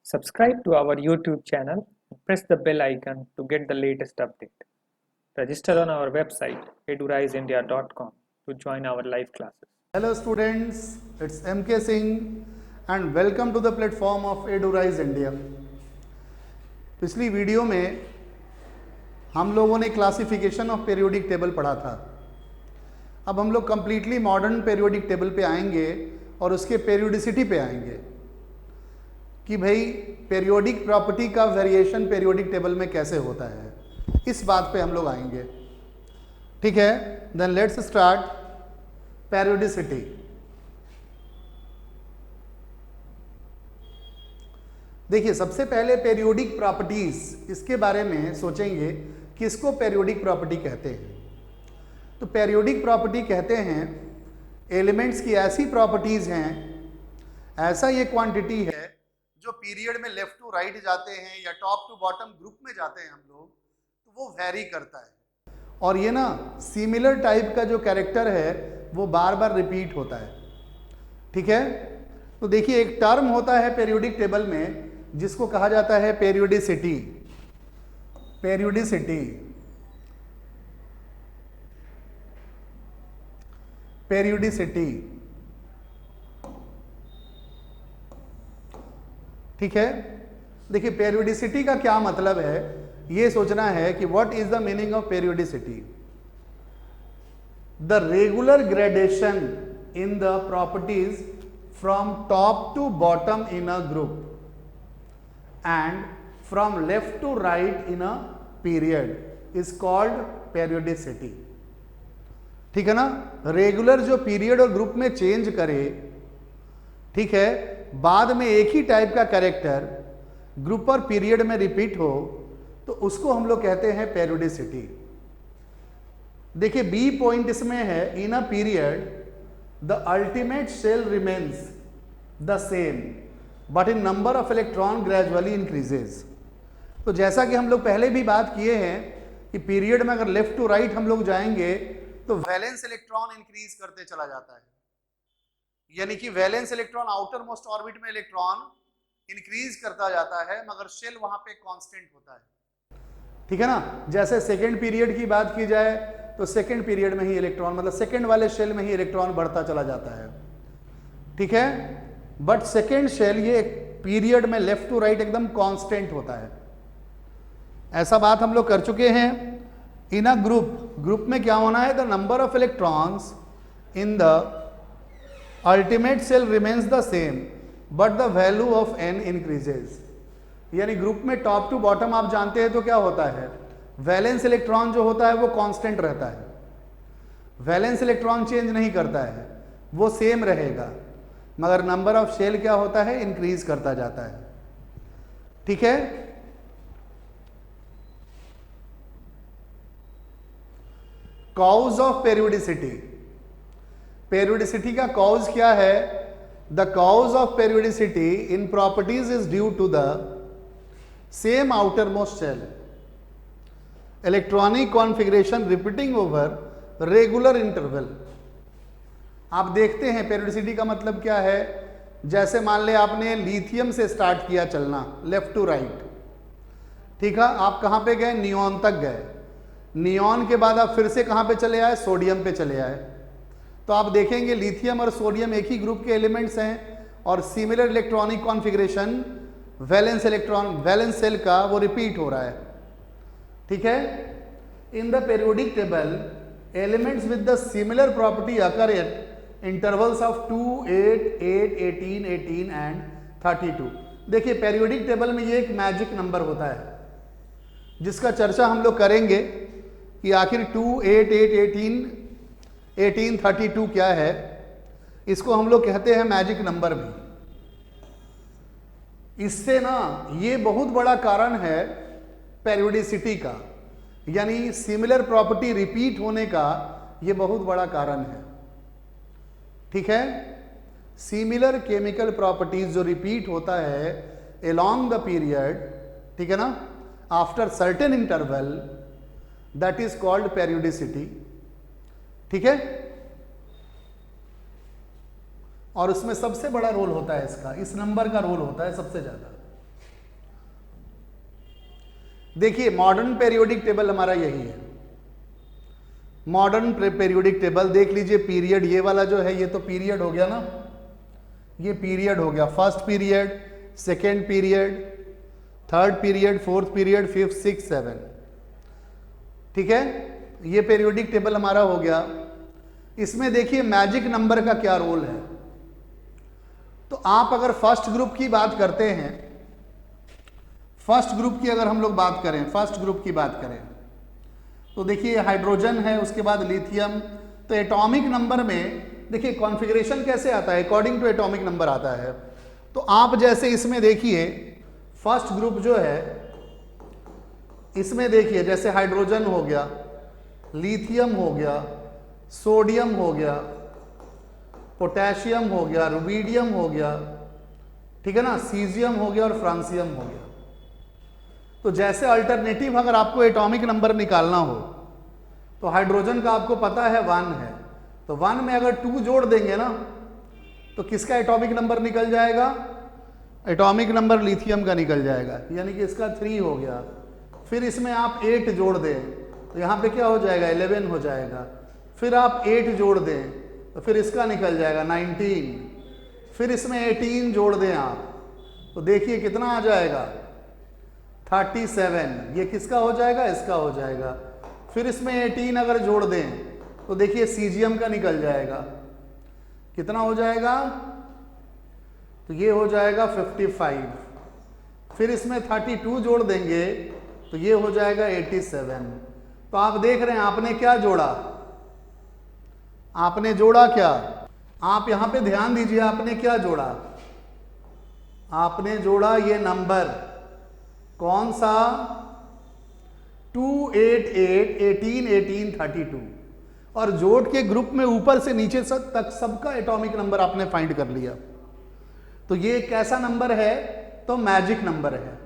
Subscribe to our YouTube channel and press the bell icon to get the latest update. Register on our website eduriseindia.com to join our live classes. Hello students, it's MK Singh and welcome to the platform of Edurise India. पिछली video में हम लोगों ने classification of periodic table पढ़ा था. अब हम लोग कंप्लीटली मॉडर्न पीरियोडिक टेबल पे आएंगे और उसके पीरियोडिसिटी पे आएंगे कि भाई पीरियोडिक प्रॉपर्टी का वेरिएशन पीरियोडिक टेबल में कैसे होता है, इस बात पे हम लोग आएंगे. ठीक है, देन लेट्स स्टार्ट पीरियोडिसिटी. देखिए, सबसे पहले पीरियोडिक प्रॉपर्टीज, इसके बारे में सोचेंगे कि इसको पीरियोडिक प्रॉपर्टी कहते हैं. तो पीरियोडिक प्रॉपर्टी कहते हैं एलिमेंट्स की ऐसी प्रॉपर्टीज हैं, ऐसा ये क्वांटिटी है जो पीरियड में लेफ्ट टू राइट जाते हैं या टॉप टू बॉटम ग्रुप में जाते हैं हम लोग, तो वो वैरी करता है. और ये ना सिमिलर टाइप का जो कैरेक्टर है वो बार बार रिपीट होता है. ठीक है, तो देखिए एक टर्म होता है पीरियोडिक टेबल में जिसको कहा जाता है पेरियोडिसिटी. पेरियोडिसिटी पेरियोडिसिटी ठीक है. देखिए पेरियोडिसिटी का क्या मतलब है, ये सोचना है कि what is the meaning of periodicity. The regular gradation in the properties from top to bottom in a group and from left to right in a period is called periodicity. ठीक है ना, रेगुलर जो period और group में change करे, ठीक है, बाद में एक ही टाइप का कैरेक्टर ग्रुप और पीरियड में रिपीट हो, तो उसको हम लोग कहते हैं पेरियोडिसिटी. देखिए बी पॉइंट इसमें है, in a period the ultimate shell remains the same but in number of electron gradually increases. तो जैसा कि हम लोग पहले भी बात किए हैं कि पीरियड में अगर लेफ्ट टू राइट हम लोग जाएंगे तो वैलेंस इलेक्ट्रॉन इंक्रीज करते चला जाता है, यानी कि valence electron outer most orbit में इलेक्ट्रॉन इंक्रीज करता जाता है, मगर शेल वहां पे कांस्टेंट होता है. ठीक है ना, जैसे सेकेंड पीरियड की बात की जाए तो सेकेंड पीरियड में ही इलेक्ट्रॉन, मतलब सेकेंड वाले शेल में ही इलेक्ट्रॉन बढ़ता चला जाता है. ठीक है, बट सेकेंड शेल ये पीरियड में लेफ्ट टू राइट एकदम कांस्टेंट होता है. ऐसा बात हम लोग कर चुके हैं. इन अ ग्रुप में क्या होना है, the number of electrons in the ultimate shell remains the same but the value of n increases. यानी ग्रुप में टॉप टू बॉटम आप जानते हैं तो क्या होता है, वैलेंस इलेक्ट्रॉन जो होता है वो कांस्टेंट रहता है, वैलेंस इलेक्ट्रॉन चेंज नहीं करता है, वो सेम रहेगा, मगर नंबर ऑफ शेल क्या होता है, इंक्रीज करता जाता है. ठीक है, कॉज ऑफ पेरियोडिसिटी. पेरियोडिसिटी का कॉज क्या है, the cause of periodicity in properties is due to the same outer most shell, electronic configuration repeating over regular interval. आप देखते हैं पेरियोडिसिटी का मतलब क्या है, जैसे मान ले आपने लिथियम से स्टार्ट किया चलना लेफ्ट टू राइट, ठीक है, आप कहां पे गए, नियॉन तक गए. नियॉन के बाद आप फिर से कहां पे चले आए, सोडियम पे चले आए. तो आप देखेंगे लिथियम और सोडियम एक ही ग्रुप के एलिमेंट्स हैं और similar electronic configuration valence electron valence shell का वो रिपीट हो रहा है. ठीक है, in the periodic table elements with the similar property occur at intervals of 2, 8, 8, 18, 18 and 32. देखिए पेरियोडिक टेबल में ये एक मैजिक नंबर होता है जिसका चर्चा हम लोग करेंगे कि आखिर 2, 8, 8, 18, 18, 32 क्या है. इसको हम लोग कहते हैं मैजिक नंबर भी. इससे ना ये बहुत बड़ा कारण है पेरियोडिसिटी का, यानी सिमिलर प्रॉपर्टी रिपीट होने का ये बहुत बड़ा कारण है. ठीक है, सिमिलर केमिकल प्रॉपर्टीज जो रिपीट होता है अलोंग द पीरियड, ठीक है ना, after certain interval, that is called periodicity. ठीक है, और उसमें सबसे बड़ा रोल होता है इसका, इस नंबर का रोल होता है सबसे ज्यादा. देखिए मॉडर्न पेरियोडिक टेबल हमारा यही है, मॉडर्न पेरियोडिक टेबल देख लीजिए। पीरियड ये वाला जो है ये तो पीरियड हो गया ना, ये पीरियड हो गया, first period, second period, third period, fourth period, fifth, six, seven, ठीक है। ये पेरियोडिक टेबल हमारा हो गया। इसमें देखिए मैजिक नंबर का क्या रोल है। तो आप अगर फर्स्ट ग्रुप की बात करते हैं, फर्स्ट ग्रुप की अगर हम लोग बात करें, फर्स्ट ग्रुप की बात करें तो देखिए हाइड्रोजन है, उसके बाद लिथियम। तो एटॉमिक नंबर में देखिए कॉन्फ़िगरेशन कैसे आता है, अकॉर्डिंग टू एटॉमिक नंबर आता है। तो आप जैसे इसमें देखिए फर्स्ट ग्रुप जो है इसमें देखिए जैसे हाइड्रोजन हो गया, लिथियम हो गया, सोडियम हो गया, पोटेशियम हो गया, रुबीडियम हो गया, ठीक है ना, सीजियम हो गया और फ्रांसियम हो गया। तो जैसे अल्टरनेटिव अगर आपको एटॉमिक नंबर निकालना हो तो हाइड्रोजन का आपको पता है 1 है, तो 1 में अगर 2 जोड़ देंगे ना तो किसका एटॉमिक नंबर निकल जाएगा, एटॉमिक नंबर लिथियम का निकल जाएगा, यानी कि इसका 3 हो गया। फिर इसमें आप 8 जोड़ दें तो यहाँ पे क्या हो जाएगा, 11 हो जाएगा। फिर आप 8 जोड़ दें तो फिर इसका निकल जाएगा 19। फिर इसमें 18 जोड़ दें आप तो देखिए कितना आ जाएगा, 37। ये किसका हो जाएगा, इसका हो जाएगा। फिर इसमें 18 अगर जोड़ दें तो देखिए सीजियम का निकल जाएगा, कितना हो जाएगा, तो ये हो जाएगा 55। फिर इसमें 32 जोड़ देंगे तो ये हो जाएगा 87। तो आप देख रहे हैं आपने क्या जोड़ा, आपने जोड़ा क्या, आप यहां पे ध्यान दीजिए, आपने क्या जोड़ा, आपने जोड़ा ये नंबर कौन सा, 2, 8, 8, 18, 18, 32, और जोड़ के ग्रुप में ऊपर से नीचे तक सबका एटॉमिक नंबर आपने फाइंड कर लिया। तो ये कैसा नंबर है, तो मैजिक नंबर है।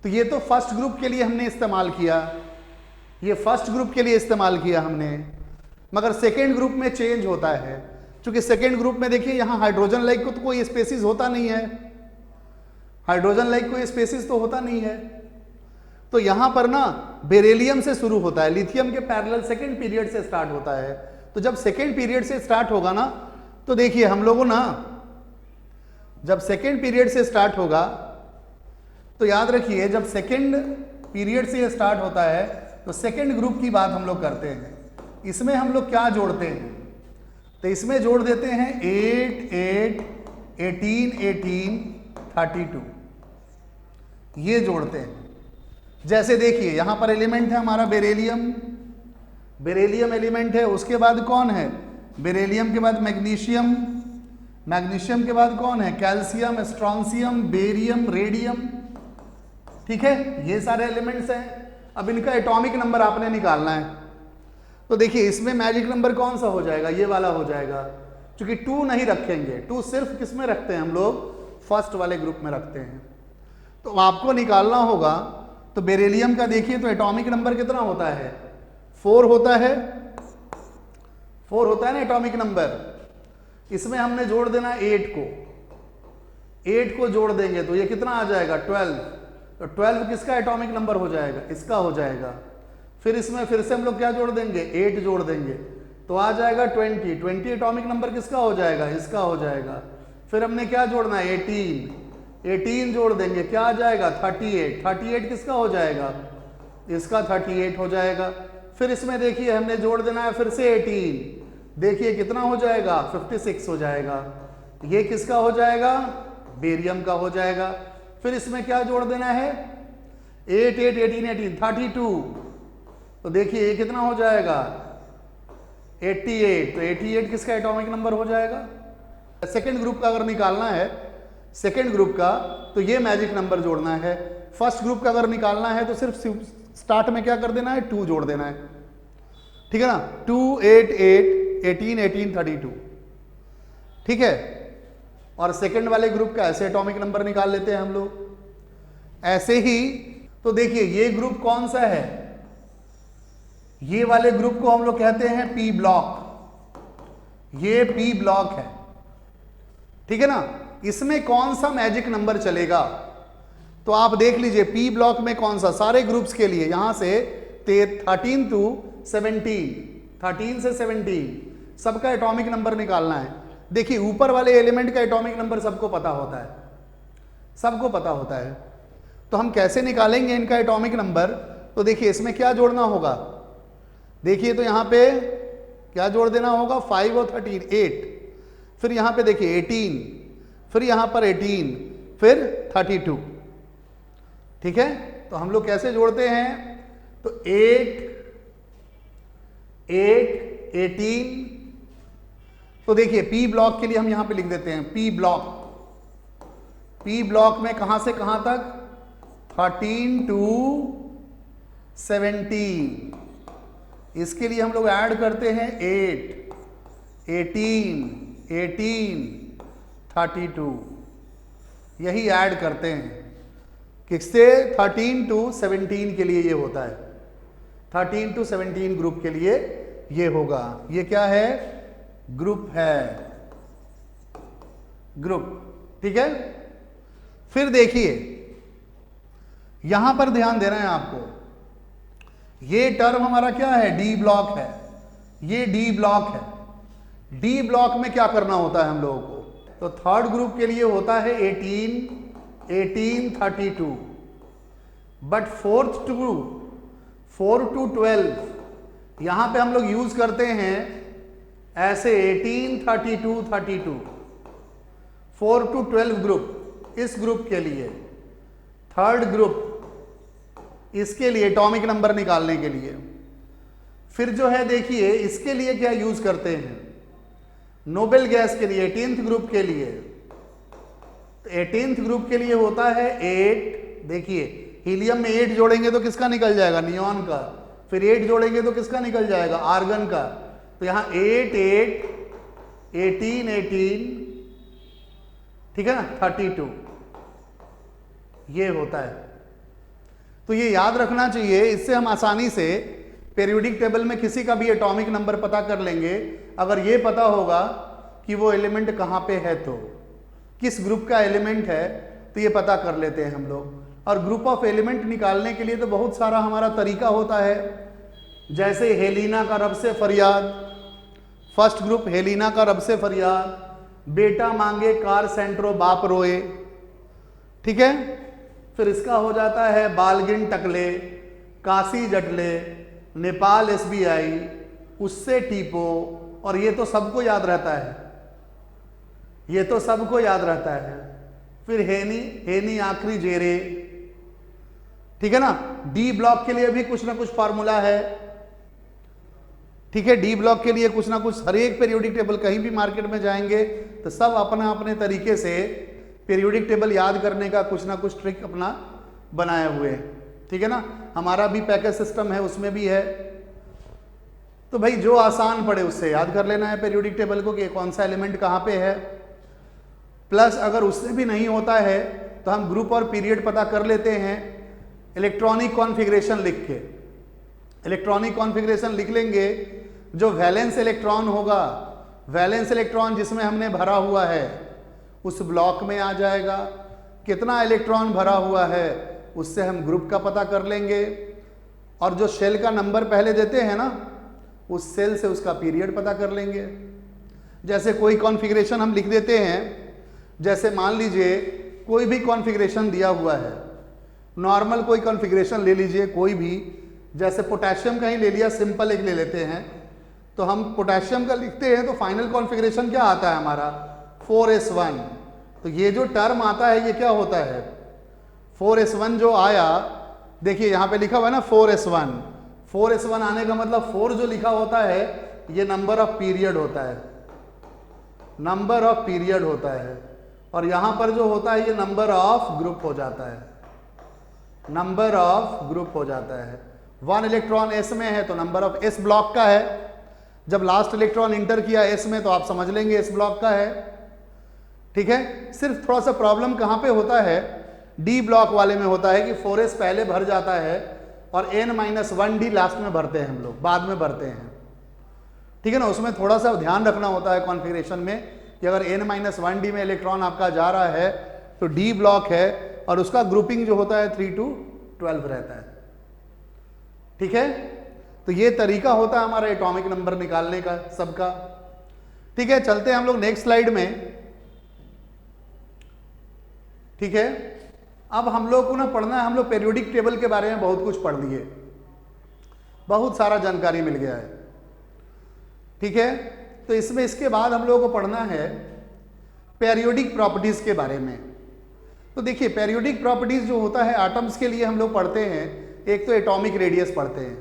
तो ये तो फर्स्ट ग्रुप के लिए हमने इस्तेमाल किया, ये फर्स्ट ग्रुप के लिए इस्तेमाल किया हमने, मगर सेकेंड ग्रुप में चेंज होता है। क्योंकि सेकेंड ग्रुप में देखिए यहाँ हाइड्रोजन लाइक को तो कोई स्पेसिस होता नहीं है, हाइड्रोजन लाइक कोई स्पेसिस तो होता नहीं है। तो यहां पर ना बेरिलियम से शुरू होता है, लिथियम के पैरेलल सेकेंड पीरियड से स्टार्ट होता है। तो जब सेकेंड पीरियड से स्टार्ट होगा ना तो देखिए हम लोगों ना जब सेकेंड पीरियड से स्टार्ट होगा तो याद रखिए जब सेकेंड पीरियड से ये स्टार्ट होता है तो सेकेंड ग्रुप की बात हम लोग करते हैं। इसमें हम लोग क्या जोड़ते हैं, तो इसमें जोड़ देते हैं 8, 8, 18, 18, 32, ये जोड़ते हैं। जैसे देखिए यहां पर एलिमेंट है हमारा बेरिलियम, बेरिलियम एलिमेंट है, उसके बाद कौन है, बेरिलियम के बाद मैग्नीशियम, मैग्नीशियम के बाद कौन है, कैल्शियम, स्ट्रॉन्सियम, बेरियम, रेडियम, ठीक है, ये सारे एलिमेंट्स हैं। अब इनका एटॉमिक नंबर आपने निकालना है। तो देखिए इसमें मैजिक नंबर कौन सा हो जाएगा, ये वाला हो जाएगा, क्योंकि 2 नहीं रखेंगे, 2 सिर्फ किस में रखते हैं हम लोग, फर्स्ट वाले ग्रुप में रखते हैं। तो आपको निकालना होगा, तो बेरिलियम का देखिए तो एटॉमिक नंबर कितना होता है, 4 होता है, 4 होता है ना एटॉमिक नंबर। इसमें हमने जोड़ देना 8 को, 8 को जोड़ देंगे तो ये कितना आ जाएगा, 12। तो 12 किसका एटॉमिक नंबर हो जाएगा, इसका हो जाएगा। फिर इसमें फिर से हम लोग क्या जोड़ देंगे, 8 जोड़ देंगे तो आ जाएगा 20, 20 एटॉमिक नंबर किसका हो जाएगा, इसका हो जाएगा। फिर हमने क्या जोड़ना है, 18, 18 जोड़ देंगे, क्या आ जाएगा, 38, 38 किसका हो जाएगा, इसका 38 हो जाएगा। फिर इसमें देखिए हमने जोड़ देना है फिर से 18, देखिए कितना हो जाएगा, 56 हो जाएगा। ये किसका हो जाएगा, बेरियम का हो जाएगा। फिर इसमें क्या जोड़ देना है, 8, 8, 18, 18, 32, तो देखिए ये कितना हो जाएगा, 88, तो 88 किसका एटॉमिक नंबर हो जाएगा। सेकेंड ग्रुप का अगर निकालना है, सेकेंड ग्रुप का, तो ये मैजिक नंबर जोड़ना है। फर्स्ट ग्रुप का अगर निकालना है तो सिर्फ स्टार्ट में क्या कर देना है, 2 जोड़ देना है, ठीक है ना, 2, 8, 8, 18, 18, 32, ठीक है। और सेकेंड वाले ग्रुप का ऐसे एटॉमिक नंबर निकाल लेते हैं हम लोग ऐसे ही। तो देखिए ये ग्रुप कौन सा है, ये वाले ग्रुप को हम लोग कहते हैं पी ब्लॉक, ये पी ब्लॉक है, ठीक है ना। इसमें कौन सा मैजिक नंबर चलेगा, तो आप देख लीजिए पी ब्लॉक में कौन सा, सारे ग्रुप्स के लिए यहां से 13 to 17, 13 से 17 सबका एटॉमिक नंबर निकालना है। देखिए ऊपर वाले एलिमेंट का एटॉमिक नंबर सबको पता होता है, सबको पता होता है। तो हम कैसे निकालेंगे इनका एटॉमिक नंबर? तो देखिए इसमें क्या जोड़ना होगा, देखिए तो यहां पे क्या जोड़ देना होगा, 5 और 13 8, फिर यहां पे देखिए 18, फिर यहां पर 18, फिर 32। ठीक है, तो हम लोग कैसे जोड़ते हैं? तो 8 8 18। तो देखिए पी ब्लॉक के लिए हम यहां पे लिख देते हैं पी ब्लॉक, पी ब्लॉक में कहां से कहां तक, 13 to 17। इसके लिए हम लोग ऐड करते हैं 8 18 18 32, यही ऐड करते हैं। किससे? 13 to 17 के लिए ये होता है, 13 to 17 ग्रुप के लिए ये होगा। ये क्या है? ग्रुप है, ग्रुप। ठीक है, फिर देखिए यहां पर ध्यान देना है आपको, ये टर्म हमारा क्या है? डी ब्लॉक है, ये डी ब्लॉक है। डी ब्लॉक में क्या करना होता है हम लोगों को? तो थर्ड ग्रुप के लिए होता है 18 18 32, बट फोर्थ टू 4 to 12 यहां पे हम लोग यूज करते हैं ऐसे 18 32 32, 4 to 12 ग्रुप। इस ग्रुप के लिए थर्ड ग्रुप, इसके लिए एटॉमिक नंबर निकालने के लिए। फिर जो है देखिए इसके लिए क्या यूज करते हैं? नोबेल गैस के लिए 18th ग्रुप के लिए, 18th ग्रुप के लिए होता है 8। देखिए हीलियम में 8 जोड़ेंगे तो किसका निकल जाएगा? नियॉन का। फिर 8 जोड़ेंगे तो किसका निकल जाएगा? आर्गन का। तो यहां 8 8 18 18, ठीक है ना, 32 ये होता है। तो ये याद रखना चाहिए, इससे हम आसानी से पीरियोडिक टेबल में किसी का भी एटॉमिक नंबर पता कर लेंगे अगर ये पता होगा कि वो एलिमेंट कहां पे है, तो किस ग्रुप का एलिमेंट है, तो ये पता कर लेते हैं हम लोग। और ग्रुप ऑफ एलिमेंट निकालने के लिए तो बहुत सारा हमारा तरीका होता है, जैसे हेलिना का रब से फरियाद, फर्स्ट ग्रुप हेलिना का रब से फरियाद, बेटा मांगे कार सेंट्रो बाप रोए। ठीक है, फिर इसका हो जाता है बालगिन टकले, काशी जटले, नेपाल एसबीआई, उससे टीपो। और ये तो सबको याद रहता है, ये तो सबको याद रहता है। फिर हेनी हेनी आखिरी जेरे। ठीक है ना, डी ब्लॉक के लिए भी कुछ ना कुछ फार्मूला है। ठीक है, डी ब्लॉक के लिए कुछ ना कुछ, हर एक पीरियोडिक टेबल कहीं भी मार्केट में जाएंगे तो सब अपना अपने तरीके से पीरियोडिक टेबल याद करने का कुछ ना कुछ ट्रिक अपना बनाए हुए हैं। ठीक है ना, हमारा भी पैकेज सिस्टम है, उसमें भी है। तो भाई जो आसान पड़े उससे याद कर लेना है पीरियोडिक टेबल को कि कौन सा एलिमेंट कहाँ पे है। प्लस अगर उससे भी नहीं होता है तो हम ग्रुप और पीरियड पता कर लेते हैं इलेक्ट्रॉनिक कॉन्फ़िगरेशन लिख के। इलेक्ट्रॉनिक कॉन्फ़िगरेशन लिख लेंगे, जो वैलेंस इलेक्ट्रॉन होगा, वैलेंस इलेक्ट्रॉन जिसमें हमने भरा हुआ है उस ब्लॉक में आ जाएगा। कितना इलेक्ट्रॉन भरा हुआ है उससे हम ग्रुप का पता कर लेंगे। और जो शेल का नंबर पहले देते हैं ना, उस सेल से उसका पीरियड पता कर लेंगे। जैसे कोई कॉन्फ़िगरेशन हम लिख देते हैं, जैसे मान लीजिए कोई भी कॉन्फ़िगरेशन दिया हुआ है, नॉर्मल कोई कॉन्फ़िगरेशन ले लीजिए कोई भी, जैसे पोटेशियम का ही ले लिया, सिंपल एक ले लेते हैं। तो हम पोटेशियम का लिखते हैं तो फाइनल कॉन्फ़िगरेशन क्या आता है हमारा? 4s1। तो ये जो टर्म आता है ये क्या होता है? 4s1 जो आया, देखिए यहाँ पे लिखा हुआ है ना 4s1। 4s1 आने का मतलब 4 जो लिखा होता है ये नंबर ऑफ पीरियड होता है, नंबर ऑफ पीरियड होता है। और यहाँ पर जो होता है ये नंबर ऑफ ग्रुप हो जाता है, नंबर ऑफ ग्रुप हो जाता है। 1 इलेक्ट्रॉन एस में है तो नंबर ऑफ एस ब्लॉक का है। जब लास्ट इलेक्ट्रॉन इंटर किया एस में तो आप समझ लेंगे एस ब्लॉक का है। ठीक है, सिर्फ थोड़ा सा प्रॉब्लम कहाँ पे होता है? डी ब्लॉक वाले में होता है कि 4s पहले भर जाता है और n-1d लास्ट में भरते हैं हम लोग, बाद में भरते हैं। ठीक है ना, उसमें थोड़ा सा ध्यान रखना होता है कॉन्फ़िगरेशन में कि अगर n-1d में इलेक्ट्रॉन आपका जा रहा है तो डी ब्लॉक है और उसका ग्रुपिंग जो होता है 3 to 12 रहता है। ठीक है, तो ये तरीका होता है हमारा एटॉमिक नंबर निकालने का सबका। ठीक है, चलते हैं हम लोग नेक्स्ट स्लाइड में। ठीक है, अब हम लोग को ना पढ़ना है, हम लोग पीरियोडिक टेबल के बारे में बहुत कुछ पढ़ लिए, बहुत सारा जानकारी मिल गया है। ठीक है, तो इसमें इसके बाद हम लोगों को पढ़ना है पीरियोडिक प्रॉपर्टीज के बारे में। तो देखिए पीरियोडिक प्रॉपर्टीज जो होता है एटम्स के लिए हम लोग पढ़ते हैं, एक तो एटॉमिक रेडियस पढ़ते हैं,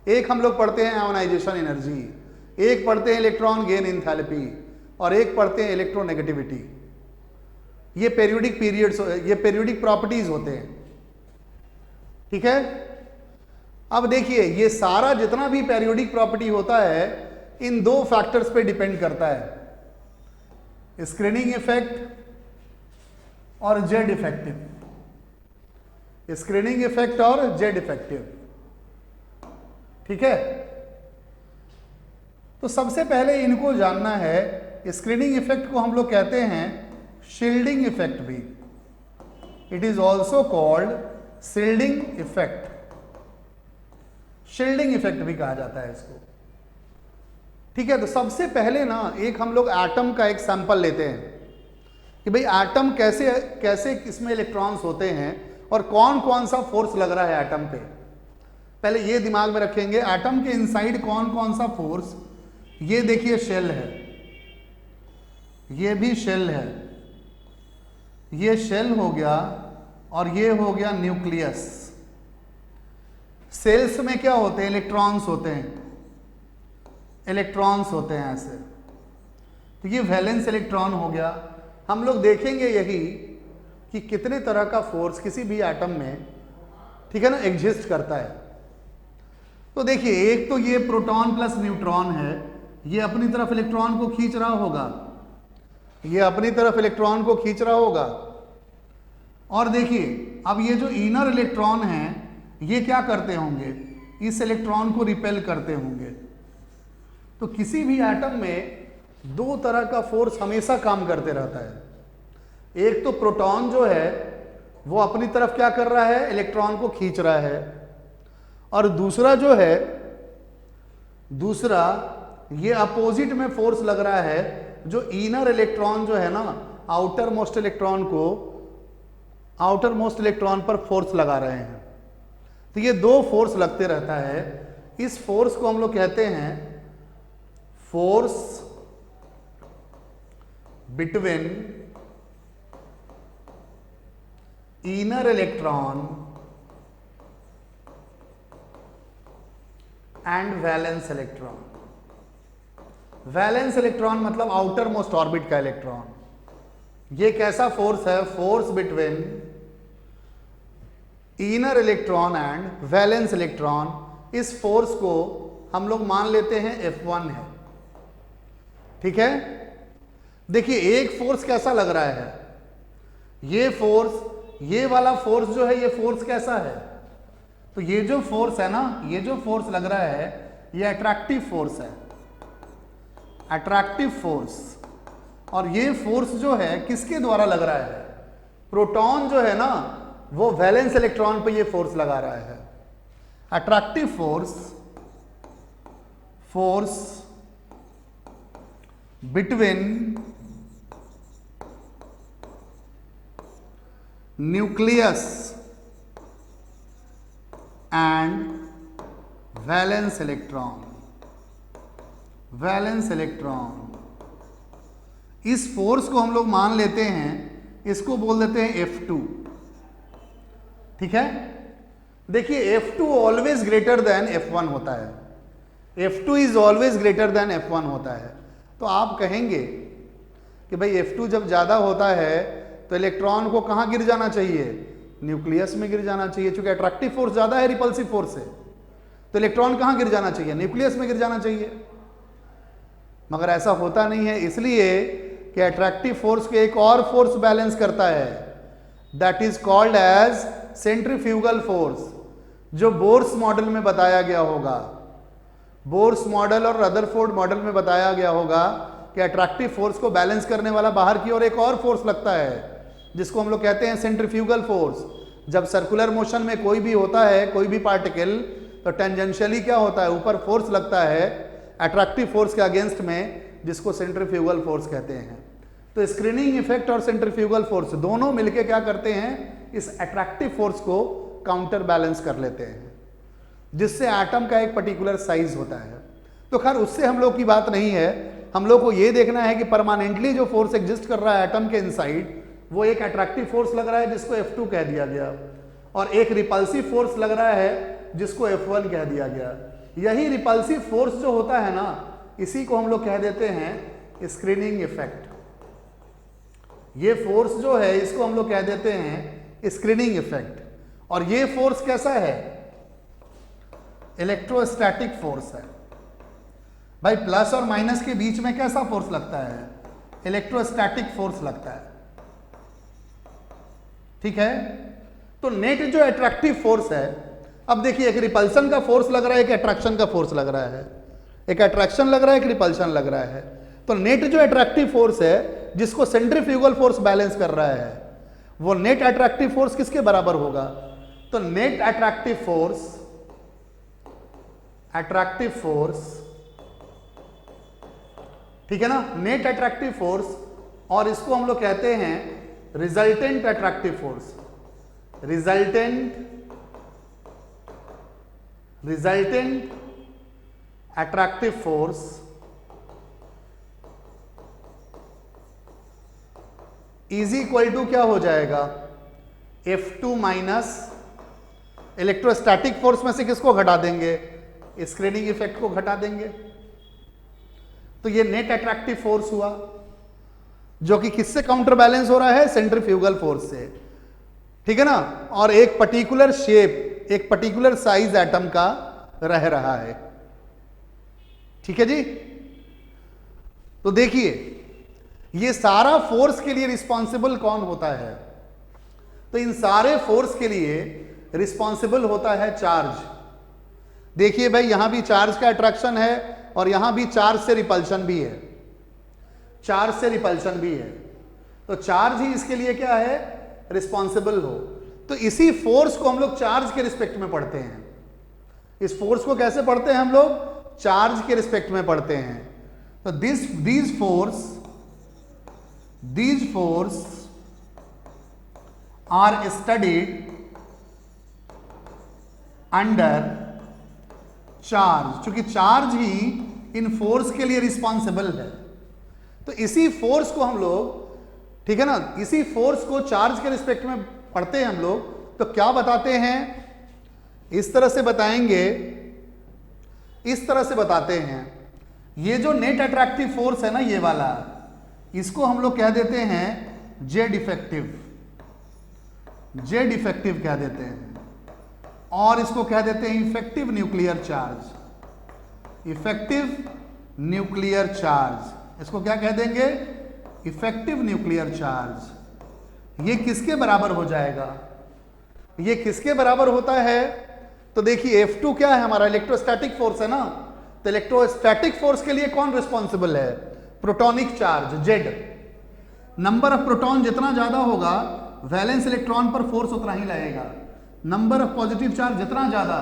एक हम लोग पढ़ते हैं आयोनाइजेशन एनर्जी, एक पढ़ते हैं इलेक्ट्रॉन गेन एंथैल्पी, और एक पढ़ते हैं इलेक्ट्रोनेगेटिविटी। ये पीरियोडिक पीरियड्स, ये पीरियोडिक प्रॉपर्टीज होते हैं। ठीक है, अब देखिए ये सारा जितना भी पीरियोडिक प्रॉपर्टी होता है इन दो फैक्टर्स पे डिपेंड करता है, स्क्रीनिंग इफेक्ट और जेड इफेक्टिव। स्क्रीनिंग इफेक्ट और जेड इफेक्टिव। ठीक है, तो सबसे पहले इनको जानना है। स्क्रीनिंग इफेक्ट को हम लोग कहते हैं शील्डिंग इफेक्ट भी, it is also called shielding effect. Shielding effect भी कहा जाता है इसको। ठीक है, तो सबसे पहले ना एक हम लोग एटम का एक सैंपल लेते हैं कि भाई एटम कैसे कैसे इसमें इलेक्ट्रॉन्स होते हैं और कौन कौन सा फोर्स लग रहा है एटम पे। पहले ये दिमाग में रखेंगे एटम के इनसाइड कौन कौन सा फोर्स। ये देखिए शेल है, ये भी शेल है, ये शेल हो गया और ये हो गया न्यूक्लियस। सेल्स में क्या होते हैं, इलेक्ट्रॉन्स होते हैं, इलेक्ट्रॉन्स होते हैं ऐसे। तो ये वैलेंस इलेक्ट्रॉन हो गया। हम लोग देखेंगे यही कि कितने तरह का फोर्स किसी भी एटम में, ठीक है ना, एग्जिस्ट करता है। तो देखिए एक तो ये प्रोटॉन प्लस न्यूट्रॉन है, ये अपनी तरफ इलेक्ट्रॉन को खींच रहा होगा, ये अपनी तरफ इलेक्ट्रॉन को खींच रहा होगा। और देखिए अब ये जो इनर इलेक्ट्रॉन है ये क्या करते होंगे, इस इलेक्ट्रॉन को रिपेल करते होंगे। तो किसी भी एटम में दो तरह का फोर्स हमेशा काम करते रहता है। एक तो प्रोटॉन जो है वो अपनी तरफ क्या कर रहा है, इलेक्ट्रॉन को खींच रहा है, और दूसरा जो है, दूसरा ये अपोजिट में फोर्स लग रहा है, जो इनर इलेक्ट्रॉन जो है ना, आउटर मोस्ट इलेक्ट्रॉन को, आउटर मोस्ट इलेक्ट्रॉन पर फोर्स लगा रहे हैं। तो ये दो फोर्स लगते रहता है। इस फोर्स को हम लोग कहते हैं force between inner electron and valence electron. Valence electron मतलब आउटर मोस्ट ऑर्बिट का इलेक्ट्रॉन। ये कैसा फोर्स है, force between inner electron and valence electron. इस फोर्स को हम लोग मान लेते हैं F1 है। ठीक है, देखिए एक फोर्स कैसा लग रहा है, ये फोर्स, ये वाला फोर्स जो है, ये फोर्स कैसा है, तो ये जो फोर्स है ना, ये जो फोर्स लग रहा है ये अट्रैक्टिव फोर्स है, अट्रैक्टिव फोर्स। और ये फोर्स जो है किसके द्वारा लग रहा है, प्रोटॉन जो है ना वो वैलेंस इलेक्ट्रॉन पे ये फोर्स लगा रहा है। Attractive force, force between nucleus and valence electron. Valence electron, इस फोर्स को हम लोग मान लेते हैं, इसको बोल देते हैं F2। ठीक है, देखिए F2 always greater than F1 होता है। F2 is always greater than F1 होता है। तो आप कहेंगे कि भाई F2 जब ज्यादा होता है तो इलेक्ट्रॉन को कहां गिर जाना चाहिए, न्यूक्लियस में गिर जाना चाहिए, क्योंकि अट्रैक्टिव फोर्स ज्यादा है, रिपल्सिव फोर्स है, तो इलेक्ट्रॉन कहां गिर जाना चाहिए, न्यूक्लियस में गिर जाना चाहिए। मगर ऐसा होता नहीं है, इसलिए कि अट्रैक्टिव फोर्स को एक और फोर्स बैलेंस करता है, that is called as centrifugal force, जो बोर्स मॉडल में बताया गया होगा। बोर्स मॉडल और रदरफोर्ड मॉडल में बताया गया होगा कि अट्रैक्टिव फोर्स को बैलेंस करने वाला बाहर की ओर एक और फोर्स लगता है, जिसको हम लोग कहते हैं सेंट्रीफ्यूगल फोर्स। जब सर्कुलर मोशन में कोई भी होता है, कोई भी पार्टिकल, तो टेंजेंशियली क्या होता है, ऊपर फोर्स लगता है अट्रैक्टिव फोर्स के अगेंस्ट में, जिसको सेंट्रीफ्यूगल फोर्स कहते हैं। तो स्क्रीनिंग इफेक्ट और सेंट्रीफ्यूगल फोर्स दोनों मिलके क्या करते हैं, इस अट्रैक्टिव फोर्स को काउंटर बैलेंस कर लेते हैं, जिससे एटम का एक पर्टिकुलर साइज होता है। तो खैर उससे हम लोग की बात नहीं है, हम लोग को ये देखना है कि परमानेंटली जो फोर्स एग्जिस्ट कर रहा है एटम के इनसाइड, वो एक अट्रैक्टिव फोर्स लग रहा है जिसको F2 कह दिया गया, और एक रिपल्सिव फोर्स लग रहा है जिसको F1 कह दिया गया। यही रिपल्सिव फोर्स जो होता है ना, इसी को हम लोग कह देते हैं स्क्रीनिंग इफेक्ट। ये फोर्स जो है इसको हम लोग कह देते हैं स्क्रीनिंग इफेक्ट। और ये फोर्स कैसा है, इलेक्ट्रोस्टैटिक फोर्स है। भाई प्लस और माइनस के बीच में कैसा फोर्स लगता है, इलेक्ट्रोस्टैटिक फोर्स लगता है, ठीक है। तो नेट जो अट्रैक्टिव फोर्स है, अब देखिए एक रिपल्सन का फोर्स लग रहा है, एक अट्रैक्शन का फोर्स लग रहा है, एक अट्रैक्शन लग रहा है, एक रिपल्शन लग रहा है। तो नेट जो अट्रैक्टिव फोर्स है, जिसको सेंट्रीफ्यूगल फोर्स बैलेंस कर रहा है, वो नेट अट्रैक्टिव फोर्स किसके बराबर होगा, तो नेट अट्रैक्टिव फोर्स, ठीक है ना, नेट अट्रैक्टिव फोर्स, और इसको हम लोग कहते हैं resultant attractive force. Resultant attractive force is equal to क्या हो जाएगा, F2 माइनस इलेक्ट्रोस्टैटिक फोर्स में से किसको घटा देंगे, स्क्रीनिंग इफेक्ट को घटा देंगे। तो ये नेट अट्रैक्टिव फोर्स हुआ, जो कि किससे काउंटर बैलेंस हो रहा है, सेंट्रीफ्यूगल फोर्स से, ठीक है ना। और एक पर्टिकुलर शेप, एक पर्टिकुलर साइज एटम का रह रहा है, ठीक है जी। तो देखिए ये सारा फोर्स के लिए रिस्पॉन्सिबल कौन होता है, तो इन सारे फोर्स के लिए रिस्पॉन्सिबल होता है चार्ज। देखिए भाई यहां भी चार्ज का अट्रैक्शन है और यहां भी चार्ज से रिपल्शन भी है, चार्ज से रिपल्शन भी है। तो चार्ज ही इसके लिए क्या है, रिस्पॉन्सिबल हो। तो इसी फोर्स को हम लोग चार्ज के रिस्पेक्ट में पढ़ते हैं। इस फोर्स को कैसे पढ़ते हैं हम लोग, चार्ज के रिस्पेक्ट में पढ़ते हैं। तो these force are studied under charge, क्योंकि चार्ज ही इन फोर्स के लिए रिस्पॉन्सिबल है। तो इसी फोर्स को हम लोग, ठीक है ना, इसी फोर्स को चार्ज के रिस्पेक्ट में पढ़ते हैं हम लोग। तो क्या बताते हैं, इस तरह से बताएंगे, इस तरह से बताते हैं, ये जो नेट अट्रैक्टिव फोर्स है ना, ये वाला, इसको हम लोग कह देते हैं जेड इफेक्टिव, जेड इफेक्टिव कह देते हैं। और इसको कह देते हैं effective nuclear charge, effective nuclear charge, इसको क्या कह देंगे, इफेक्टिव न्यूक्लियर चार्ज। ये किसके बराबर हो जाएगा, ये किसके बराबर होता है, तो देखिए F2 क्या है हमारा, इलेक्ट्रोस्टैटिक फोर्स है ना। तो इलेक्ट्रोस्टैटिक फोर्स के लिए कौन रिस्पॉन्सिबल है, protonic charge Z. Number of proton जितना ज्यादा होगा, वैलेंस इलेक्ट्रॉन पर फोर्स उतना ही लगेगा। नंबर ऑफ पॉजिटिव चार्ज जितना ज्यादा,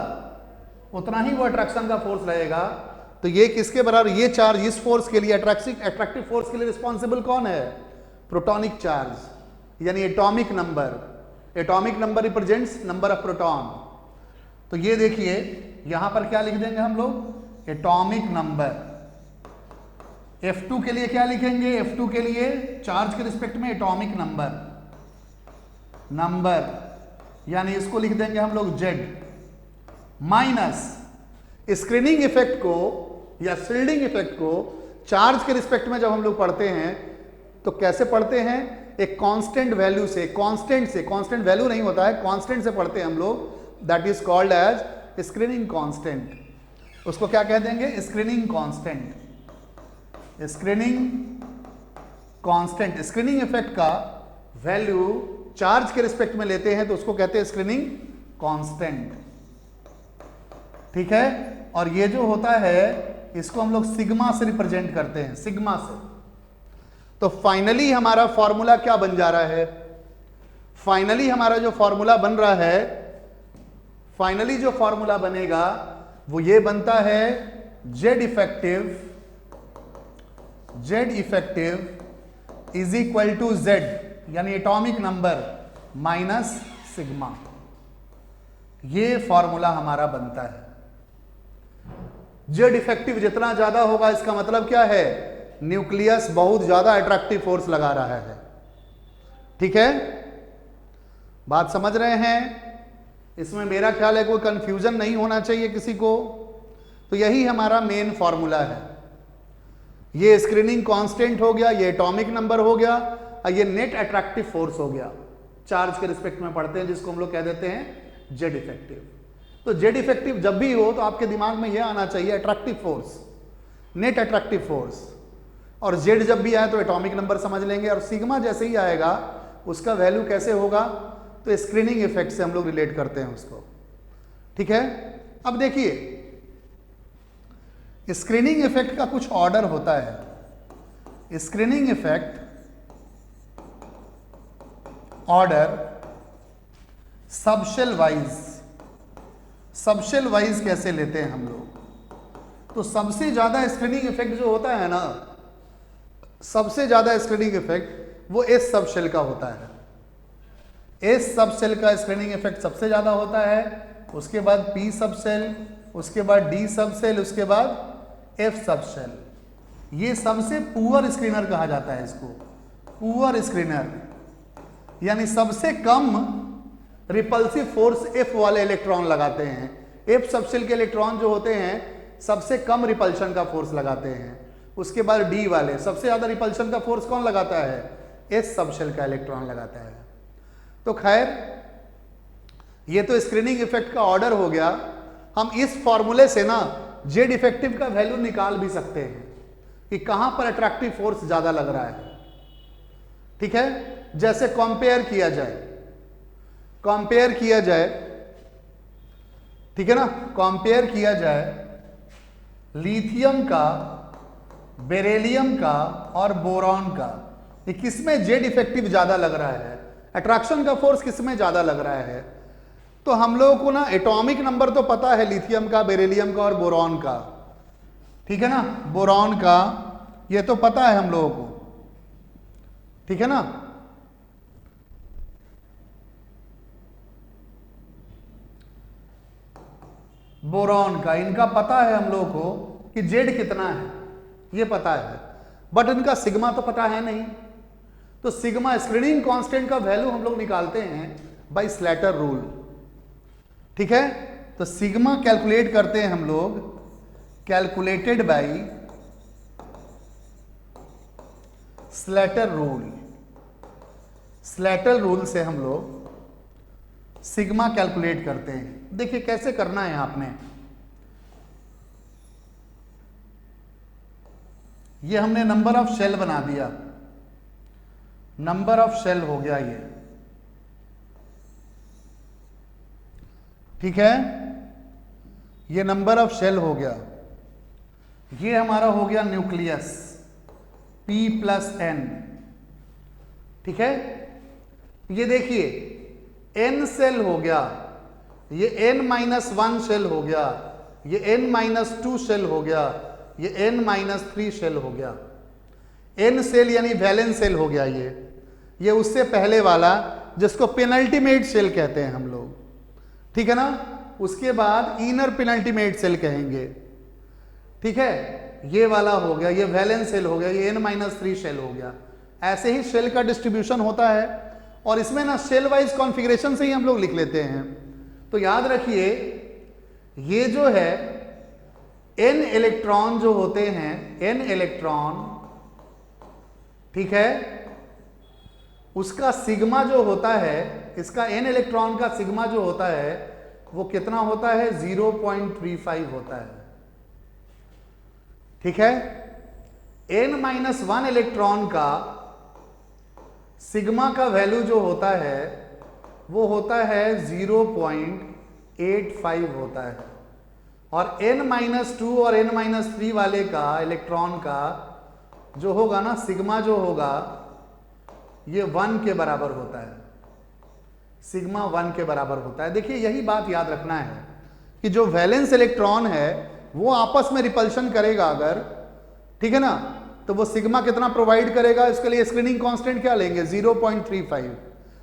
उतना ही वो अट्रैक्शन का फोर्स रहेगा। तो ये किसके बराबर, ये चार्ज इस फोर्स के लिए, अट्रैक्टिव फोर्स के लिए रिस्पॉन्सिबल कौन है, प्रोटॉनिक चार्ज, यानी atomic number. Atomic number represents number of proton. तो ये देखिए यहां पर क्या लिख देंगे हम लोग, एटॉमिक नंबर। F2 के लिए क्या लिखेंगे, F2 के लिए चार्ज के रिस्पेक्ट में एटॉमिक नंबर, यानी इसको लिख देंगे हम लोग Z, माइनस स्क्रीनिंग इफेक्ट को या शील्डिंग इफेक्ट को चार्ज के रिस्पेक्ट में जब हम लोग पढ़ते हैं तो कैसे पढ़ते हैं, एक कांस्टेंट वैल्यू से, कांस्टेंट वैल्यू नहीं होता है, कांस्टेंट से पढ़ते हैं हम लोग, that is called as screening constant. उसको क्या कह देंगे, screening constant, screening constant. Screening effect का वैल्यू चार्ज के रिस्पेक्ट में लेते हैं तो उसको कहते हैं स्क्रीनिंग कांस्टेंट, ठीक है। और ये जो होता है इसको हम लोग सिग्मा से रिप्रेजेंट करते हैं, सिग्मा से। तो फाइनली हमारा फॉर्मूला क्या बन जा रहा है, फाइनली हमारा जो फॉर्मूला बन रहा है, फाइनली जो फॉर्मूला बनेगा वो ये बनता है Z effective is equal to Z यानी एटॉमिक नंबर माइनस सिग्मा। ये फॉर्मूला हमारा बनता है। Z इफेक्टिव जितना ज्यादा होगा इसका मतलब क्या है, न्यूक्लियस बहुत ज्यादा अट्रैक्टिव फोर्स लगा रहा है। ठीक है, बात समझ रहे हैं? इसमें मेरा ख्याल है कोई कंफ्यूजन नहीं होना चाहिए किसी को। तो यही हमारा मेन फॉर्मूला है। ये स्क्रीनिंग कांस्टेंट हो गया, ये एटॉमिक नंबर हो गया, और ये नेट अट्रैक्टिव फोर्स हो गया। चार्ज के रिस्पेक्ट में पढ़ते हैं जिसको हम लोग कह देते हैं जेड इफेक्टिव। तो जेड इफेक्टिव जब भी हो तो आपके दिमाग में यह आना चाहिए attractive force, net attractive force. और जेड जब भी आए तो एटॉमिक नंबर समझ लेंगे, और सिग्मा जैसे ही आएगा उसका वैल्यू कैसे होगा, तो स्क्रीनिंग इफेक्ट से हम लोग रिलेट करते हैं उसको। ठीक है, अब देखिए स्क्रीनिंग इफेक्ट का कुछ ऑर्डर होता है। Screening effect order subshell wise कैसे लेते हैं हम लोग, तो सबसे ज्यादा स्क्रीनिंग इफेक्ट जो होता है ना, सबसे ज्यादा स्क्रीनिंग इफेक्ट वो एस सबशेल का होता है। एस सबसेल का स्क्रीनिंग इफेक्ट सबसे ज्यादा होता है, उसके बाद पी सबसेल, उसके बाद डी सबसेल, उसके बाद एफ सबसेल। ये सबसे पुअर स्क्रीनर कहा जाता है इसको, पुअर स्क्रीनर, यानी सबसे कम रिपल्सिव फोर्स एफ वाले इलेक्ट्रॉन लगाते हैं। एफ सबसेल के इलेक्ट्रॉन जो होते हैं सबसे कम रिपल्शन का फोर्स लगाते हैं। उसके बाद डी वाले सबसे ज्यादा रिपल्शन का फोर्स कौन लगाता है, एस सबसेल का इलेक्ट्रॉन लगाता है। तो खैर ये तो स्क्रीनिंग इफेक्ट का ऑर्डर हो गया। हम इस फॉर्मूले से ना जेड इफेक्टिव का वैल्यू निकाल भी सकते हैं कि कहां पर अट्रैक्टिव फोर्स ज्यादा लग रहा है। ठीक है, जैसे कंपेयर किया जाए, ठीक है ना, कंपेयर किया जाए लिथियम का, बेरिलियम का और बोरॉन का, ये किसमें जेड इफेक्टिव ज्यादा लग रहा है, अट्रैक्शन का फोर्स किसमें ज्यादा लग रहा है। तो हम लोगों को ना एटॉमिक नंबर तो पता है लिथियम का, बेरिलियम का और बोरॉन का, ठीक है ना, बोरॉन का ये तो पता है हम लोगों को, ठीक है ना। बोरॉन का इनका पता है हम लोगों को कि जेड कितना है, ये पता है, बट इनका सिग्मा तो पता है नहीं। तो सिग्मा स्क्रीनिंग कांस्टेंट का वैल्यू हम लोग निकालते हैं बाय स्लैटर रूल। ठीक है, तो सिग्मा कैलकुलेट करते हैं हम लोग, calculated by Slater rule. Slater rule से हम लोग सिग्मा कैलकुलेट करते हैं। देखिए कैसे करना है आपने, ये हमने नंबर ऑफ शेल बना दिया, नंबर ऑफ शेल हो गया ये, ठीक है, ये नंबर ऑफ शेल हो गया। ये हमारा हो गया न्यूक्लियस P+N, ठीक है। ये देखिए N सेल हो गया, ये N-1 शेल हो गया, ये N-2 शेल हो गया, ये N-3 शेल हो गया। N सेल यानी वैलेंस सेल हो गया ये उससे पहले वाला जिसको पेनल्टीमेट सेल कहते हैं हम लोग, ठीक है ना। उसके बाद इनर पेनल्टीमेट सेल कहेंगे, ठीक है, ये वाला हो गया, ये वैलेंस सेल हो गया, ये N-3 शेल हो गया। ऐसे ही शेल का डिस्ट्रीब्यूशन होता है, और इसमें ना शेल वाइज कॉन्फ़िगरेशन से ही हम लोग लिख लेते हैं। तो याद रखिए ये जो है N इलेक्ट्रॉन जो होते हैं, N इलेक्ट्रॉन, ठीक है, उसका सिग्मा जो होता है, इसका N इलेक्ट्रॉन का सिग्मा जो होता है वो कितना होता है, 0.35 होता है, ठीक है। N-1 इलेक्ट्रॉन का सिग्मा का वैल्यू जो होता है वो होता है 0.85 होता है, और N-2 और N-3 वाले का इलेक्ट्रॉन का जो होगा ना सिग्मा जो होगा ये 1 के बराबर होता है, सिग्मा 1 के बराबर होता है। देखिए यही बात याद रखना है कि जो वैलेंस इलेक्ट्रॉन है वो आपस में रिपल्शन करेगा अगर, ठीक है ना, तो वो सिग्मा कितना प्रोवाइड करेगा, इसके लिए स्क्रीनिंग कांस्टेंट क्या लेंगे 0.35।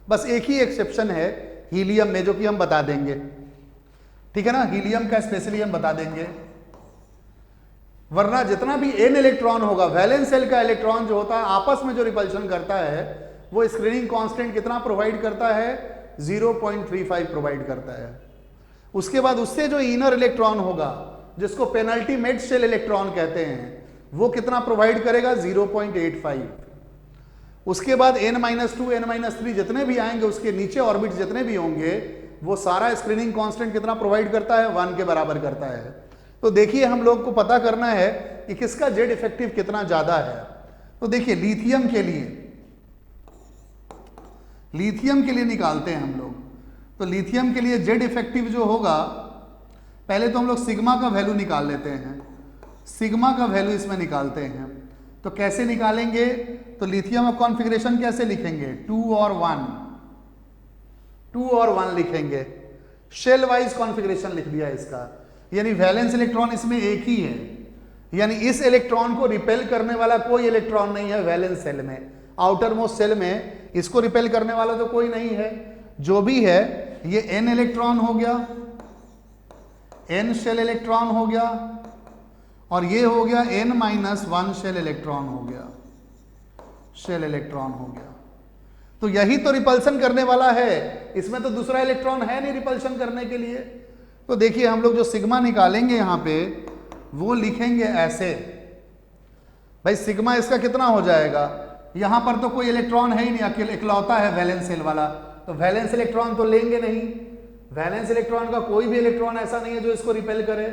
बस एक ही एक्सेप्शन है हीलियम में जो कि हम बता देंगे, ठीक है ना, हीलियम का स्पेशली हम बता देंगे। वरना जितना भी n इलेक्ट्रॉन होगा, वैलेंस शेल का इलेक्ट्रॉन जो होता है आपस में जो रिपल्शन करता है वो स्क्रीनिंग कांस्टेंट कितना प्रोवाइड करता है 0.35 प्रोवाइड करता है। उसके बाद उससे जो इनर इलेक्ट्रॉन होगा जिसको पेनल्टीमेट शेल इलेक्ट्रॉन कहते हैं वो कितना प्रोवाइड करेगा 0.85। उसके बाद n-2 n-3 जितने भी आएंगे उसके नीचे ऑर्बिट जितने भी होंगे वो सारा स्क्रीनिंग कांस्टेंट कितना प्रोवाइड करता है 1 के बराबर करता है। तो देखिए हम लोग को पता करना है कि किसका जेड इफेक्टिव कितना ज्यादा है। तो देखिए लिथियम के लिए निकालते हैं हम लोग। तो लिथियम के लिए जेड इफेक्टिव जो होगा, पहले तो हम लोग सिग्मा का वैल्यू निकाल लेते हैं, सिग्मा का वैल्यू इसमें निकालते हैं। तो कैसे निकालेंगे, तो लिथियम का कॉन्फ़िगरेशन कैसे लिखेंगे 2 और 1 लिखेंगे। शेल वाइज कॉन्फ़िगरेशन लिख दिया इसका, यानी वैलेंस इलेक्ट्रॉन इसमें एक ही है, यानी इस इलेक्ट्रॉन को रिपेल करने वाला कोई इलेक्ट्रॉन नहीं है वैलेंस सेल में। आउटर मोस्ट सेल में इसको रिपेल करने वाला तो कोई नहीं है, जो भी है ये n इलेक्ट्रॉन हो गया, n शेल इलेक्ट्रॉन हो गया, और ये हो गया n-1 शेल इलेक्ट्रॉन हो गया, शेल इलेक्ट्रॉन हो गया। तो यही तो रिपल्सन करने वाला है, इसमें तो दूसरा इलेक्ट्रॉन है नहीं रिपल्सन करने के लिए। तो देखिए हम लोग जो सिग्मा निकालेंगे यहां पे वो लिखेंगे ऐसे, भाई सिग्मा इसका कितना हो जाएगा, यहां पर तो कोई इलेक्ट्रॉन है ही नहीं, अकेले इकलौता है वैलेंस शेल वाला, तो वैलेंस इलेक्ट्रॉन तो लेंगे नहीं, वैलेंस इलेक्ट्रॉन का कोई भी इलेक्ट्रॉन ऐसा नहीं है जो इसको रिपेल करे,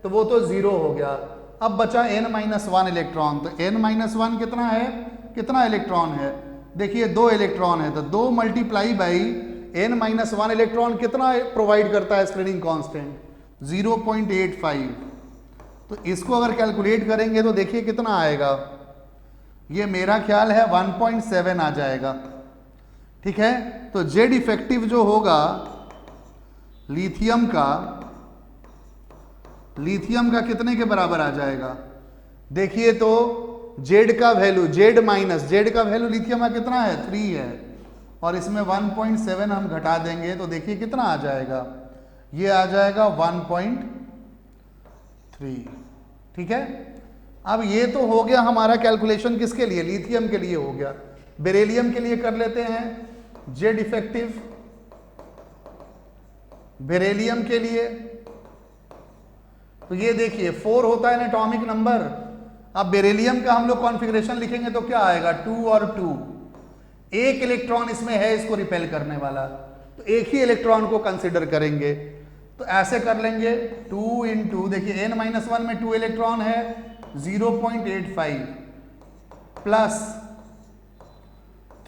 तो वो तो 0 हो गया। अब बचा n-1 इलेक्ट्रॉन, तो n-1 कितना है, कितना इलेक्ट्रॉन है, देखिए 2 इलेक्ट्रॉन है, तो 2 मल्टीप्लाई बाई n-1 इलेक्ट्रॉन कितना प्रोवाइड करता है स्क्रीनिंग कांस्टेंट 0.85। तो इसको अगर कैलकुलेट करेंगे तो देखिए कितना आएगा, ये मेरा ख्याल है 1.7 आ जाएगा, ठीक है। तो जेड इफेक्टिव जो होगा लिथियम का कितने के बराबर आ जाएगा, देखिए तो जेड का वैल्यू, जेड का वैल्यू लिथियम का कितना है 3 है, और इसमें 1.7 हम घटा देंगे तो देखिए कितना आ जाएगा, ये आ जाएगा 1.3, ठीक है। अब ये तो हो गया हमारा कैलकुलेशन किसके लिए, लिथियम के लिए हो गया। बेरिलियम के लिए कर लेते हैं जेड इफेक्टिव, बेरिलियम के लिए तो ये देखिए 4 होता है एटॉमिक नंबर। अब बेरिलियम का हम लोग कॉन्फ़िगरेशन लिखेंगे तो क्या आएगा 2 और 2, एक इलेक्ट्रॉन इसमें है इसको रिपेल करने वाला, तो एक ही इलेक्ट्रॉन को कंसिडर करेंगे। तो ऐसे कर लेंगे 2 इंटू, देखिए n-1 में 2 इलेक्ट्रॉन है 0.85 प्लस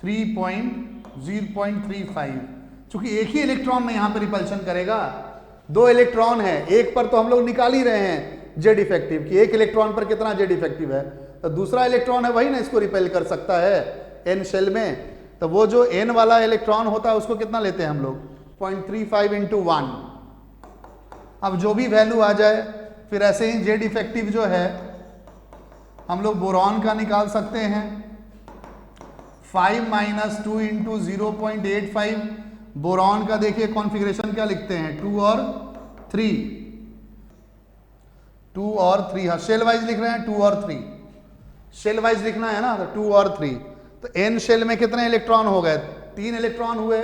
0.35, चूंकि एक ही इलेक्ट्रॉन में यहां पर रिपल्शन करेगा, 2 इलेक्ट्रॉन है, एक पर तो हम लोग निकाल ही रहे हैं जेड इफेक्टिव कि एक इलेक्ट्रॉन पर कितना जेड इफेक्टिव है, तो दूसरा इलेक्ट्रॉन है वही ना इसको रिपेल कर सकता है n शेल में, तो वो जो n वाला इलेक्ट्रॉन होता है उसको कितना लेते हैं हम लोग 0.35 इंटू 1। अब जो भी वैल्यू आ जाए, फिर ऐसे ही जेड इफेक्टिव जो है हम लोग बोरॉन का निकाल सकते हैं 5 - 2 इंटू 0.85। बोरॉन का देखिए कॉन्फ़िगरेशन क्या लिखते हैं 2 और 3, हाँ शेल वाइज लिख रहे हैं 2 और 3, शेल वाइज लिखना है ना, तो 2 और 3। तो n शेल में कितने इलेक्ट्रॉन हो गए, 3 इलेक्ट्रॉन हुए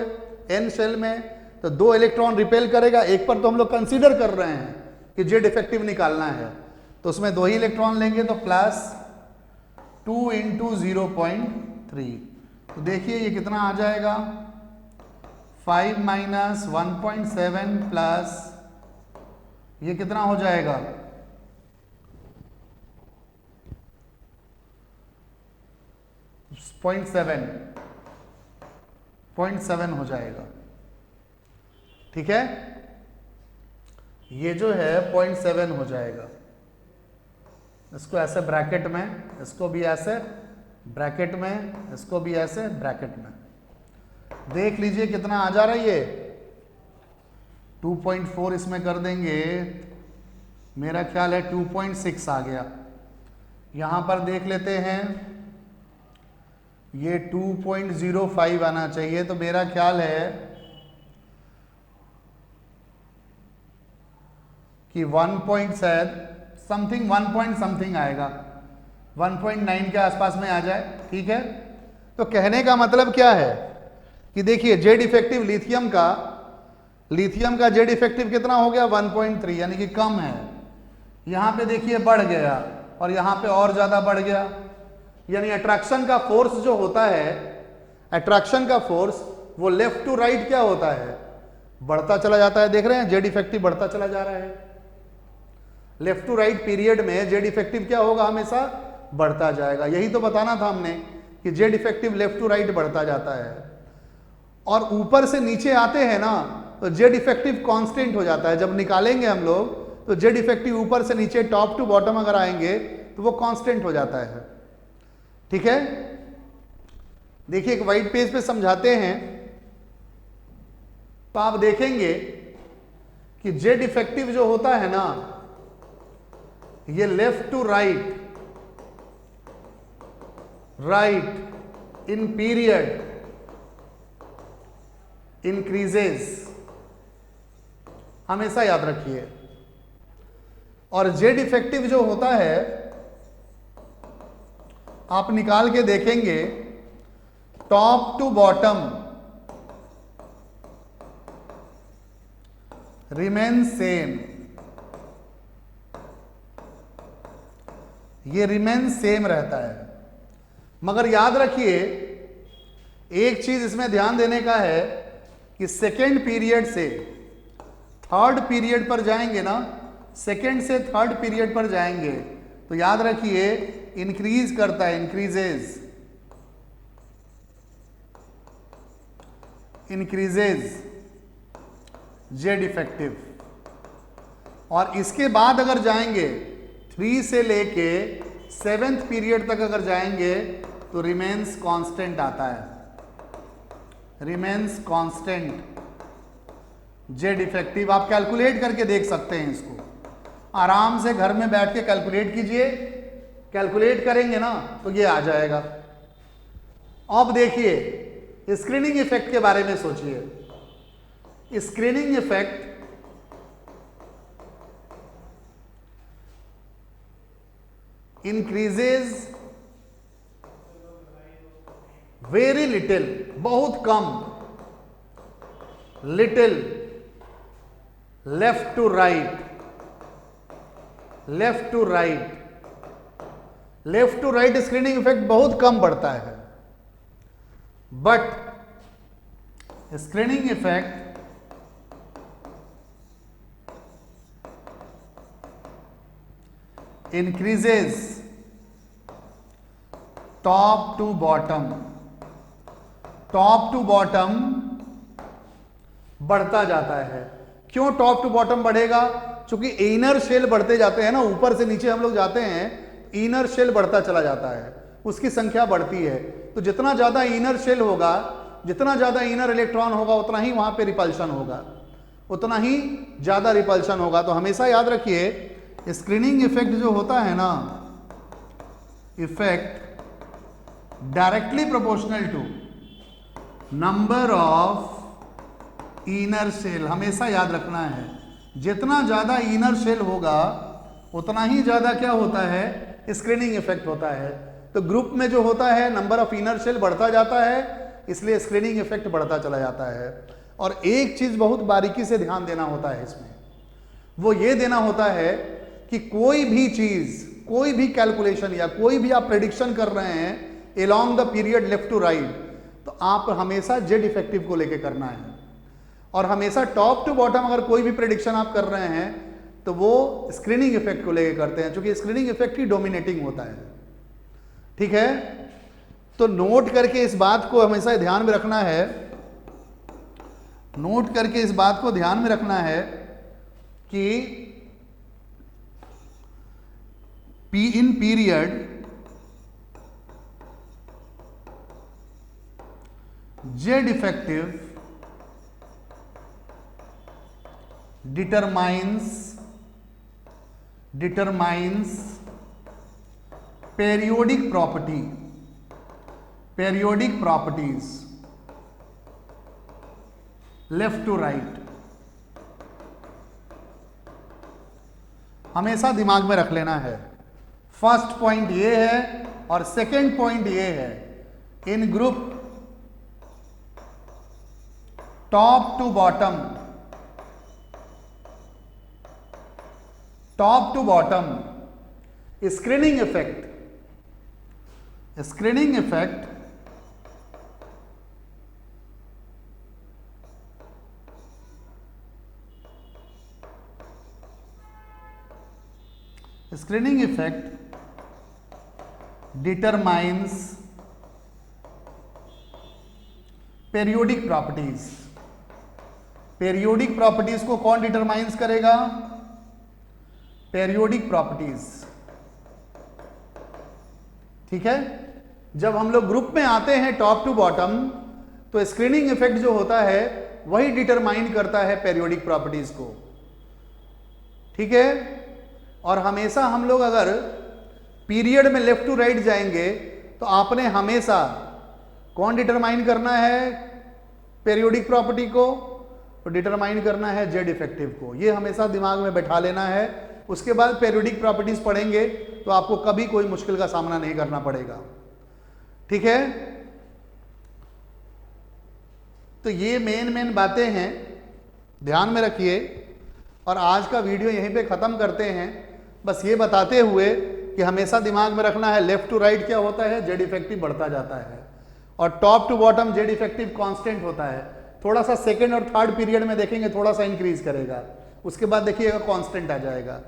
n शेल में, तो 2 इलेक्ट्रॉन रिपेल करेगा, एक पर तो हम लोग कंसीडर कर रहे हैं कि जेड इफेक्टिव निकालना है, तो उसमें 2 ही इलेक्ट्रॉन लेंगे, तो प्लस 2 इंटू 0.3। तो देखिए ये कितना आ जाएगा 5 - 1.7 प्लस ये कितना हो जाएगा 0.7 हो जाएगा, ठीक है। ये जो है 0.7 हो जाएगा, इसको ऐसे ब्रैकेट में, इसको भी ऐसे ब्रैकेट में, इसको भी ऐसे ब्रैकेट में। देख लीजिए कितना आ जा रहा है ये 2.4 इसमें कर देंगे, मेरा ख्याल है 2.6 आ गया। यहां पर देख लेते हैं, ये 2.05 आना चाहिए, तो मेरा ख्याल है कि 1 पॉइंट शायद समथिंग 1 पॉइंट समथिंग आएगा, 1.9 के आसपास में आ जाए। ठीक है, तो कहने का मतलब क्या है कि देखिए जेड इफेक्टिव लिथियम का जेड इफेक्टिव कितना हो गया 1.3, यानी कि कम है। यहां पे देखिए बढ़ गया और यहां पे और ज्यादा बढ़ गया, यानी अट्रैक्शन का फोर्स जो होता है, अट्रैक्शन का फोर्स वो लेफ्ट टू राइट क्या होता है, बढ़ता चला जाता है। देख रहे हैं जेड इफेक्टिव बढ़ता चला जा रहा है। लेफ्ट टू राइट पीरियड में जेड इफेक्टिव क्या होगा, हमेशा बढ़ता जाएगा। यही तो बताना था हमने कि Z effective left to right बढ़ता जाता है। और ऊपर से नीचे आते हैं ना तो जेड इफेक्टिव कांस्टेंट हो जाता है। जब निकालेंगे हम लोग तो जेड इफेक्टिव ऊपर से नीचे टॉप टू बॉटम अगर आएंगे तो वो कांस्टेंट हो जाता है। ठीक है, देखिए एक व्हाइट पेज पे समझाते हैं, तो आप देखेंगे कि जेड इफेक्टिव जो होता है ना, ये left to right in period increases, हमेशा याद रखिए। और जेड इफेक्टिव जो होता है आप निकाल के देखेंगे, top to bottom remain same, ये रिमेन सेम रहता है। मगर याद रखिए एक चीज इसमें ध्यान देने का है कि सेकेंड पीरियड से थर्ड पीरियड पर जाएंगे ना, सेकेंड से थर्ड पीरियड पर जाएंगे तो याद रखिए इंक्रीज करता है, इंक्रीजेज जेड इफेक्टिव। और इसके बाद अगर जाएंगे 3 से लेके 7th पीरियड तक अगर जाएंगे तो रिमेन्स कांस्टेंट आता है, रिमेन्स कांस्टेंट जेड इफेक्टिव। आप कैलकुलेट करके देख सकते हैं इसको, आराम से घर में बैठ के कैलकुलेट कीजिए, कैलकुलेट करेंगे ना तो ये आ जाएगा। अब देखिए स्क्रीनिंग इफेक्ट के बारे में सोचिए। Screening effect increases very little, बहुत कम, little left to right, left to right screening effect बहुत कम बढ़ता है। But screening effect increases top to bottom, top to bottom बढ़ता जाता है। क्यों टॉप टू बॉटम बढ़ेगा? क्योंकि इनर शेल बढ़ते जाते हैं ना, ऊपर से नीचे हम लोग जाते हैं, इनर शेल बढ़ता चला जाता है, उसकी संख्या बढ़ती है। तो जितना ज्यादा इनर शेल होगा, जितना ज्यादा इनर इलेक्ट्रॉन होगा, उतना ही वहां पे रिपल्शन होगा, उतना ही ज्यादा रिपल्शन होगा। तो हमेशा याद रखिए स्क्रीनिंग इफेक्ट जो होता है ना, effect directly proportional to number of inner shell, हमेशा याद रखना है। जितना ज्यादा इनर शेल होगा उतना ही ज्यादा क्या होता है, स्क्रीनिंग इफेक्ट होता है। तो ग्रुप में जो होता है नंबर ऑफ इनर शेल बढ़ता जाता है, इसलिए स्क्रीनिंग इफेक्ट बढ़ता चला जाता है। और एक चीज बहुत बारीकी से ध्यान देना होता है इसमें, वो ये देना होता है कि कोई भी चीज, कोई भी कैलकुलेशन या कोई भी आप प्रेडिक्शन कर रहे हैं along the period left to right, तो आप हमेशा जेड इफेक्टिव को लेके करना है। और हमेशा टॉप टू बॉटम अगर कोई भी प्रेडिक्शन आप कर रहे हैं तो वो स्क्रीनिंग इफेक्ट को लेके करते हैं, क्योंकि स्क्रीनिंग इफेक्ट ही डोमिनेटिंग होता है। ठीक है, तो नोट करके इस बात को हमेशा ध्यान में रखना है, नोट करके इस बात को ध्यान में रखना है कि P in period Z effective determines periodic properties left to right. हमेशा दिमाग में रख लेना है। फर्स्ट पॉइंट ये है और सेकंड पॉइंट ये है, in group top to bottom screening effect determines periodic properties को कौन डिटरमाइंस करेगा? periodic properties। ठीक है, जब हम लोग ग्रुप में आते हैं टॉप टू बॉटम, तो स्क्रीनिंग इफेक्ट जो होता है वही डिटरमाइन करता है पेरियोडिक प्रॉपर्टीज को। ठीक है, और हमेशा हम लोग अगर पीरियड में लेफ्ट टू राइट जाएंगे तो आपने हमेशा कौन डिटरमाइन करना है पेरियोडिक प्रॉपर्टी को? तो डिटरमाइन करना है जेड इफेक्टिव को। ये हमेशा दिमाग में बैठा लेना है। उसके बाद पेरियोडिक प्रॉपर्टीज पढ़ेंगे तो आपको कभी कोई मुश्किल का सामना नहीं करना पड़ेगा। ठीक है, तो ये मेन बातें हैं, ध्यान में रखिए। और आज का वीडियो यहीं पे ख़त्म करते हैं, बस ये बताते हुए कि हमेशा दिमाग में रखना है लेफ्ट टू राइट क्या होता है, जेड इफेक्टिव बढ़ता जाता है, और top to bottom Z effective constant होता है। थोड़ा सा सेकंड और थर्ड पीरियड में देखेंगे थोड़ा सा इंक्रीज करेगा, उसके बाद देखिएगा कांस्टेंट आ जाएगा।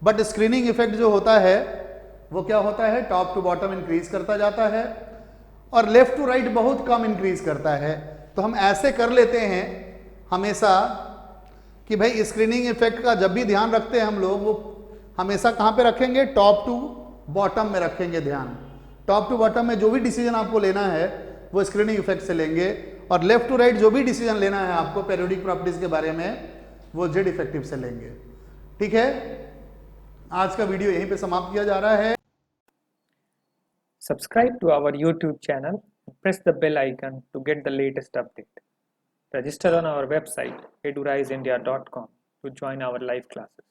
बट स्क्रीनिंग इफेक्ट जो होता है वो क्या होता है, टॉप टू बॉटम इंक्रीज करता जाता है और लेफ्ट टू राइट बहुत कम इंक्रीज करता है। तो हम ऐसे कर लेते हैं हमेशा कि भाई स्क्रीनिंग इफेक्ट का जब भी ध्यान रखते हैं हम लोग, वो हमेशा कहाँ पे रखेंगे, टॉप टू बॉटम में रखेंगे ध्यान। टॉप टू बॉटम में जो भी डिसीजन आपको लेना है वो स्क्रीनिंग इफेक्ट से लेंगे, और लेफ्ट टू राइट जो भी डिसीजन लेना है आपको पेरियोडिक प्रॉपर्टीज के बारे में वो जेड इफेक्टिव से लेंगे। ठीक है, आज का वीडियो यहीं पे समाप्त किया जा रहा है। Subscribe to our YouTube channel and press the bell icon to get the latest update. Register on our website eduriseindia.com to join our live classes.